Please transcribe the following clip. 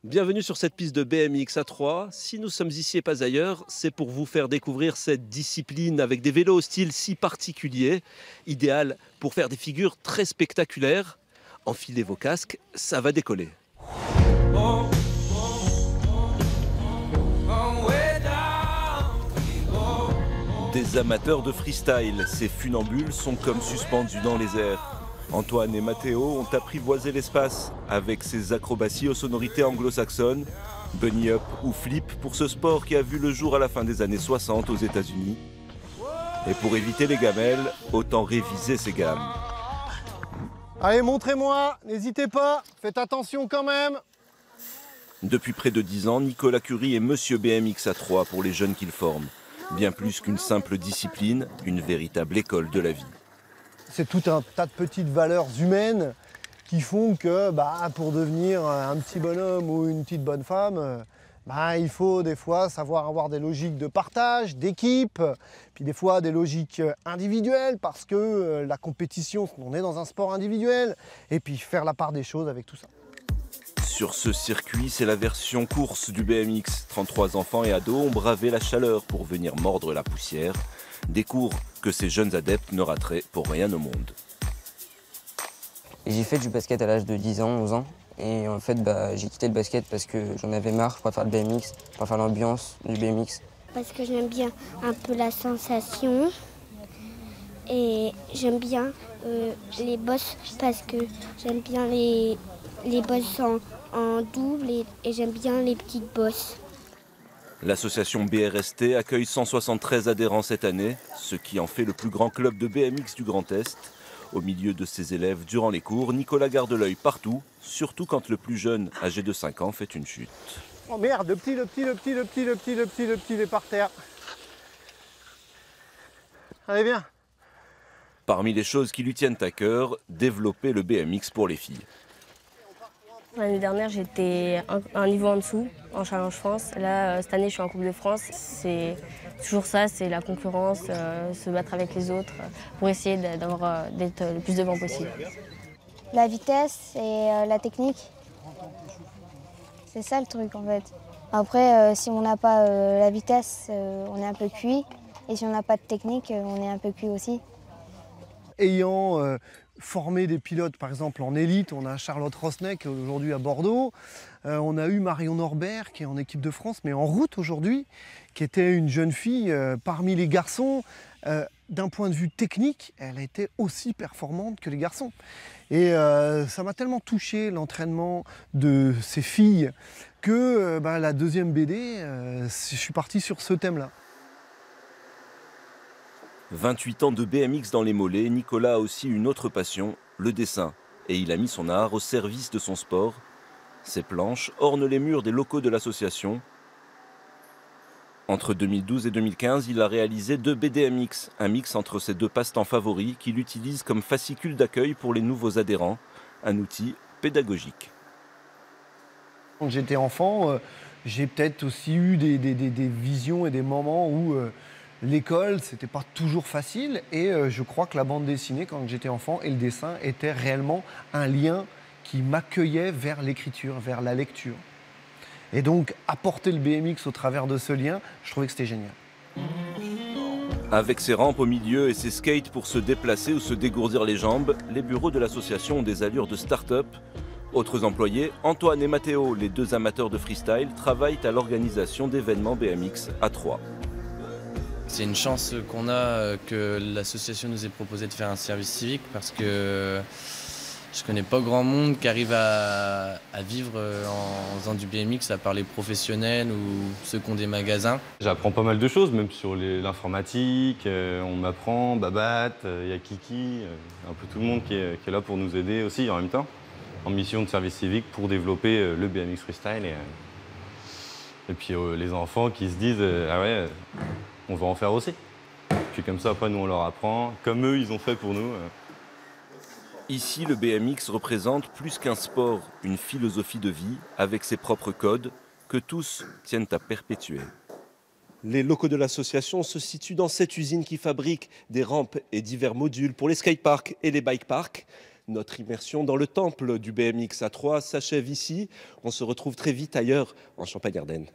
Bienvenue sur cette piste de BMX à 3. Si nous sommes ici et pas ailleurs, c'est pour vous faire découvrir cette discipline avec des vélos au style si particulier, idéal pour faire des figures très spectaculaires. Enfilez vos casques, ça va décoller. Des amateurs de freestyle, ces funambules sont comme suspendus dans les airs. Antoine et Matteo ont apprivoisé l'espace avec ces acrobaties aux sonorités anglo-saxonnes, bunny up ou flip pour ce sport qui a vu le jour à la fin des années 60 aux États-Unis. Et pour éviter les gamelles, autant réviser ses gammes. Allez, montrez-moi, n'hésitez pas, faites attention quand même. Depuis près de 10 ans, Nicolas Curie est Monsieur BMX à 3 pour les jeunes qu'il forme. Bien plus qu'une simple discipline, une véritable école de la vie. C'est tout un tas de petites valeurs humaines qui font que pour devenir un petit bonhomme ou une petite bonne femme, il faut des fois savoir avoir des logiques de partage, d'équipe, puis des fois des logiques individuelles parce que la compétition, on est dans un sport individuel, et puis faire la part des choses avec tout ça. Sur ce circuit, c'est la version course du BMX. 33 enfants et ados ont bravé la chaleur pour venir mordre la poussière. Des cours que ces jeunes adeptes ne rateraient pour rien au monde. J'ai fait du basket à l'âge de 10 ans, 11 ans. Et en fait, j'ai quitté le basket parce que j'en avais marre. Je préfère le BMX, je préfère l'ambiance du BMX. Parce que j'aime bien un peu la sensation. Et j'aime bien les bosses parce que j'aime bien les bosses en double et j'aime bien les petites bosses. L'association BRST accueille 173 adhérents cette année, ce qui en fait le plus grand club de BMX du Grand Est. Au milieu de ses élèves, durant les cours, Nicolas garde l'œil partout, surtout quand le plus jeune, âgé de 5 ans, fait une chute. Oh merde, le petit, il est par terre. Allez, viens. Parmi les choses qui lui tiennent à cœur, développer le BMX pour les filles. L'année dernière, j'étais un niveau en dessous, en Challenge France. Là, cette année, je suis en Coupe de France. C'est toujours ça, c'est la concurrence, se battre avec les autres pour essayer d'être le plus devant possible. La vitesse et la technique, c'est ça le truc en fait. Après, si on n'a pas la vitesse, on est un peu cuit. Et si on n'a pas de technique, on est un peu cuit aussi. Ayant formé des pilotes, par exemple en élite, on a Charlotte Rosneck aujourd'hui à Bordeaux, on a eu Marion Norbert qui est en équipe de France, mais en route aujourd'hui, qui était une jeune fille parmi les garçons. D'un point de vue technique, elle a été aussi performante que les garçons. Et ça m'a tellement touché l'entraînement de ces filles que la deuxième BD, je suis parti sur ce thème-là. 28 ans de BMX dans les mollets, Nicolas a aussi une autre passion, le dessin. Et il a mis son art au service de son sport. Ses planches ornent les murs des locaux de l'association. Entre 2012 et 2015, il a réalisé 2 BDMX, un mix entre ses 2 passe-temps favoris qu'il utilise comme fascicule d'accueil pour les nouveaux adhérents, un outil pédagogique. Quand j'étais enfant, j'ai peut-être aussi eu des visions et des moments où l'école, c'était pas toujours facile. Et je crois que la bande dessinée, quand j'étais enfant, et le dessin étaient réellement un lien qui m'accueillait vers l'écriture, vers la lecture. Et donc, apporter le BMX au travers de ce lien, je trouvais que c'était génial. Avec ses rampes au milieu et ses skates pour se déplacer ou se dégourdir les jambes, les bureaux de l'association ont des allures de start-up. Autres employés, Antoine et Matteo, les 2 amateurs de freestyle, travaillent à l'organisation d'événements BMX à 3. C'est une chance qu'on a que l'association nous ait proposé de faire un service civique parce que je connais pas grand monde qui arrive à vivre en faisant du BMX à part les professionnels ou ceux qui ont des magasins. J'apprends pas mal de choses, même sur l'informatique, on m'apprend, Babat, il y a Kiki, un peu tout le monde qui est là pour nous aider aussi en même temps, en mission de service civique pour développer le BMX freestyle. Et puis les enfants qui se disent ah ouais, on va en faire aussi. Puis comme ça, après, nous, on leur apprend, comme eux, ils ont fait pour nous. Ici, le BMX représente plus qu'un sport, une philosophie de vie avec ses propres codes que tous tiennent à perpétuer. Les locaux de l'association se situent dans cette usine qui fabrique des rampes et divers modules pour les skateparks et les bikeparks. Notre immersion dans le temple du BMX à Troyes s'achève ici. On se retrouve très vite ailleurs en Champagne-Ardenne.